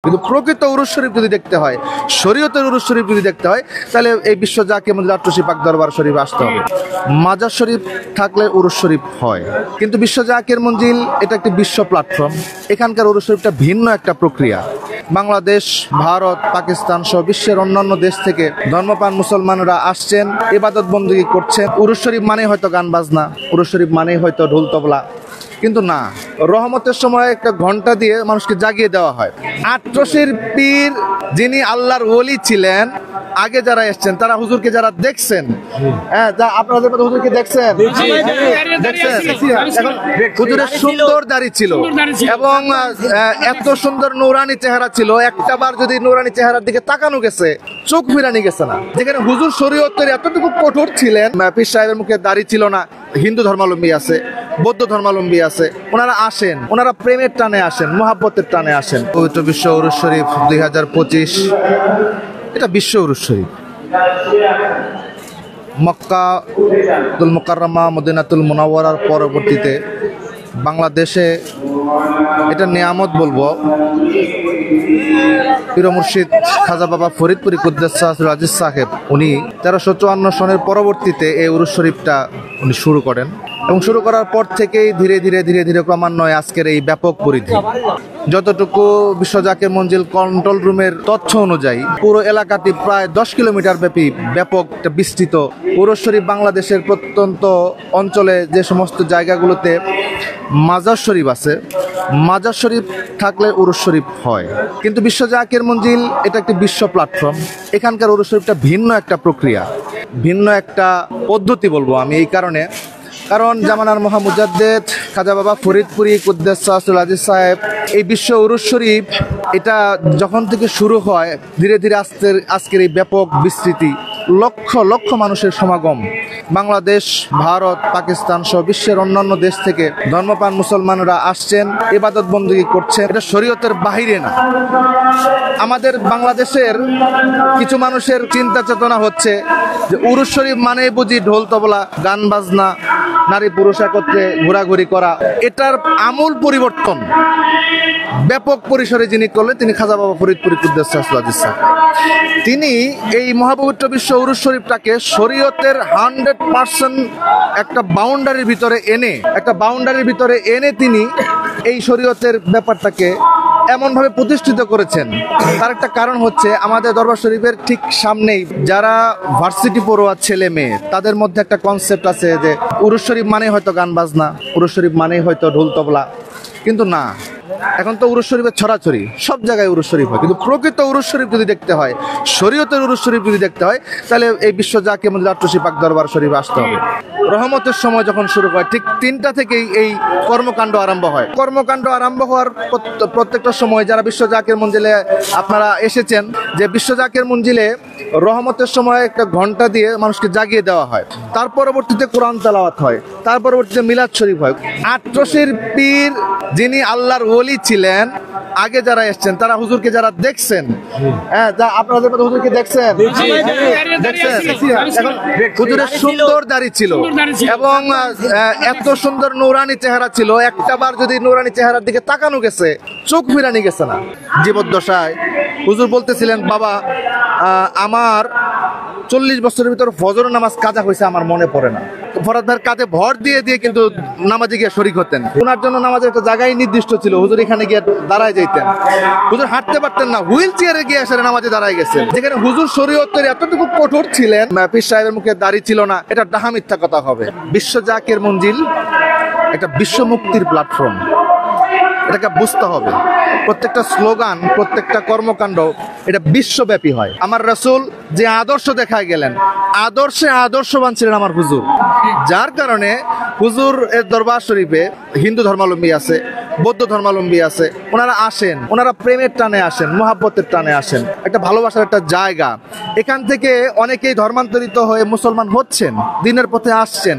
কিন্তু প্রকৃত উরুস শরীফ যদি দেখতে হয়, শরীয়তের উরুস শরীফ যদি দেখতে হয়, তাহলে এই বিশ্ব জাকির মধ্যে আট্টশি পাক দরবার শরীফ আসতে হবে। মাজার শরীফ থাকলে উরুস শরীফ হয়, কিন্তু বিশ্ব জাকির মঞ্জিল এটা একটি বিশ্ব প্ল্যাটফর্ম। এখানকার উরুস শরীফটা ভিন্ন একটা প্রক্রিয়া। বাংলাদেশ, ভারত, পাকিস্তান সহ বিশ্বের অন্যান্য দেশ থেকে ধর্মপ্রাণ মুসলমানরা আসছেন, ইবাদত বন্দেগী করছেন। উরুস শরীফ মানে হয়তো গান বাজনা, উরুস শরীফ মানে হয়তো ঢোল তবলা, কিন্তু না, রহমতের সময় একটা ঘন্টা দিয়ে মানুষকে জাগিয়ে দেওয়া হয়। আট্রসির পীর যিনি আল্লাহর ওলি ছিলেন, আগে যারা এসছেন তারা হুজুরকে যারা দেখছেন, হ্যাঁ, আপনাদের মধ্যে হুজুরকে দেখছেন, এখন হুজুরের সুন্দর দাড়ি ছিল এবং এত সুন্দর নূরানি চেহারা ছিল, একটা বার যদি নূরানি চেহারার দিকে তাকানো গেছে, চোখ ফিরানি গেছে না। যেখানে হুজুর শরীয়তের এতটুকু কঠোর ছিলেন, পীর সাহেবের মুখে দাড়ি ছিল না। হিন্দু ধর্মাবলম্বী আছে, বৌদ্ধ ধর্মাবলম্বী আছে, ওনারা আসেন, ওনারা প্রেমের টানে আসেন, মোহাব্বতের টানে আসেন। পবিত্র বিশ্ব উরুস শরীফ 2025, এটা বিশ্ব উরুস শরীফ। মক্কাতুল মুকাররমা, মদিনাতুল মুনাওয়ারার পরবর্তীতে বাংলাদেশে এটা নিয়ামত বলবো। পীর মুর্শিদ খাজা বাবা ফরিদপুরি কুদ্দাসুল আজিজ সাহেব, উনি 1354 সনের পরবর্তীতে এই উরুস শরীফটা উনি শুরু করেন এবং শুরু করার পর থেকেই ধীরে ধীরে ধীরে ধীরে ক্রমান্বয়ে আজকের এই ব্যাপক পরিধি। যতটুকু বিশ্ব জাকির মঞ্জিল কন্ট্রোল রুমের তথ্য অনুযায়ী পুরো এলাকাটি প্রায় 10 কিলোমিটার ব্যাপী ব্যাপক বিস্তৃত। উরুস শরীফ বাংলাদেশের প্রত্যন্ত অঞ্চলে যে সমস্ত জায়গাগুলোতে মাজার শরীফ আছে, মাজার শরীফ থাকলে উরুস শরীফ হয়, কিন্তু বিশ্ব জাকির মঞ্জিল এটা একটি বিশ্ব প্ল্যাটফর্ম। এখানকার উরুস শরীফটা ভিন্ন একটা প্রক্রিয়া, ভিন্ন একটা পদ্ধতি বলবো আমি এই কারণে, কারণ জামানার মহামুজাদ্দেদ খাজা বাবা ফরিদপুরি কুদ্দাসুল আজিজ সাহেব, এই বিশ্ব উরুস শরীফ এটা যখন থেকে শুরু হয়, ধীরে ধীরে আজকের এই ব্যাপক বিস্তৃতি, লক্ষ লক্ষ মানুষের সমাগম, বাংলাদেশ, ভারত, পাকিস্তান সহ বিশ্বের অন্যান্য দেশ থেকে ধর্মপ্রাণ মুসলমানরা আসছেন, ইবাদত বন্দেগী করছেন। এটা শরীয়তের বাহিরে না। আমাদের বাংলাদেশের কিছু মানুষের চিন্তা চেতনা হচ্ছে যে উরুস শরীফ মানে বুঝি ঢোল তবলা, গান বাজনা, নারী পুরুষ একত্রে ঘোরাঘুরি করা। এটার আমূল পরিবর্তন ব্যাপক পরিসরে যিনি করলেন, তিনি খাজা বাবা ফরিদপুরি কুদ্দাসুল আজিজ সাহেব। তিনি এই মহাপবিত্র বিশ্ব উরুস শরীফটাকে শরীয়তের 100% একটা বাউন্ডারির ভিতরে এনে তিনি এই শরীয়তের ব্যাপারটাকে এমনভাবে প্রতিষ্ঠিত করেছেন। তার একটা কারণ হচ্ছে, আমাদের দরবার শরীফের ঠিক সামনেই যারা ভার্সিটি পড়ুয়া ছেলে মেয়ে, তাদের মধ্যে একটা কনসেপ্ট আছে যে উরুস শরীফ মানে হয়তো গান বাজনা, উরুস শরীফ মানে হয়তো ঢোল তবলা, কিন্তু না, এখন তো উরুস শরীফের ছড়াছড়ি, সব জায়গায় উরুস শরীফ হয়। কিন্তু প্রকৃত উরুস শরীফ যদি দেখতে হয়, শরীয়তের উরুস শরীফ যদি দেখতে হয়, তাহলে এই বিশ্ব জাকির মধ্যে আট্টশি পাক দরবার শরীফ আসতে হবে। রহমতের সময় যখন শুরু হয়, ঠিক 3টা থেকেই এই কর্মকাণ্ড আরম্ভ হয়। কর্মকাণ্ড আরম্ভ হওয়ার প্রত্যেকটা সময় যারা বিশ্ব জাকির মঞ্জিলে আপনারা এসেছেন, যে বিশ্ব জাকির মঞ্জিলে রহমতের সময় একটা ঘন্টা দিয়ে মানুষকে জাগিয়ে দেওয়া হয়, তার পরবর্তীতে কোরআন তেলাওয়াত হয়, তার পরবর্তীতে মিলাদ শরীফ হয়। আট্রসির পীর যিনি আল্লাহর ওলি ছিলেন, আগে যারা এসছেন তারা হুজুরকে যারা দেখছেন, হ্যাঁ, আপনাদের মধ্যে হুজুরকে দেখছেন, এখন হুজুরের সুন্দর দাড়ি ছিল এবং এত সুন্দর নূরানি চেহারা ছিল, একটা বার যদি নূরানি চেহারার দিকে তাকানো গেছে, চোখ ফিরানি গেছে না। জীবদ্দশায় হুজুর বলতেছিলেন, বাবা আমার 40 বছরের ভিতর ফজর নামাজ কাজা হয়েছে, আমার মনে পড়ে না। ফরজ ভাইয়ের কাঁধে ভর দিয়ে দিয়ে কিন্তু নামাজে গিয়ে শরীক হতেন। ওনার জন্য নামাজের একটা জায়গায় নির্দিষ্ট ছিল, হুজুর এখানে গিয়ে দাঁড়ায় যাইতেন। হুজুর হাঁটতে পারতেন না, হুইল চেয়ারে গিয়ে এসে নামাজে দাঁড়ায় গেছেন। যেখানে হুজুর শরীয়তের এতটুকু কঠোর ছিলেন, পীর সাহেবের মুখে দাড়ি ছিল না, এটা ডাহা মিথ্যা কথা হবে। বিশ্ব জাকির মঞ্জিল একটা বিশ্ব মুক্তির প্ল্যাটফর্ম, এটাকে বুঝতে হবে। প্রত্যেকটা স্লোগান, প্রত্যেকটা কর্মকাণ্ড এটা বিশ্বব্যাপী হয়। আমার রাসূল যে আদর্শ দেখায় গেলেন, আদর্শে আদর্শবান ছিলেন আমার হুজুর, যার কারণে হুজুর এর দরবার শরীফে হিন্দু ধর্মাবলম্বী আছে, বৌদ্ধ ধর্মাবলম্বী আছে, ওনারা আসেন, ওনারা প্রেমের টানে আসেন, মোহাব্বতের টানে আসেন, একটা ভালোবাসার একটা জায়গা। এখান থেকে অনেকেই ধর্মান্তরিত হয়ে মুসলমান হচ্ছেন, দিনের পথে আসছেন।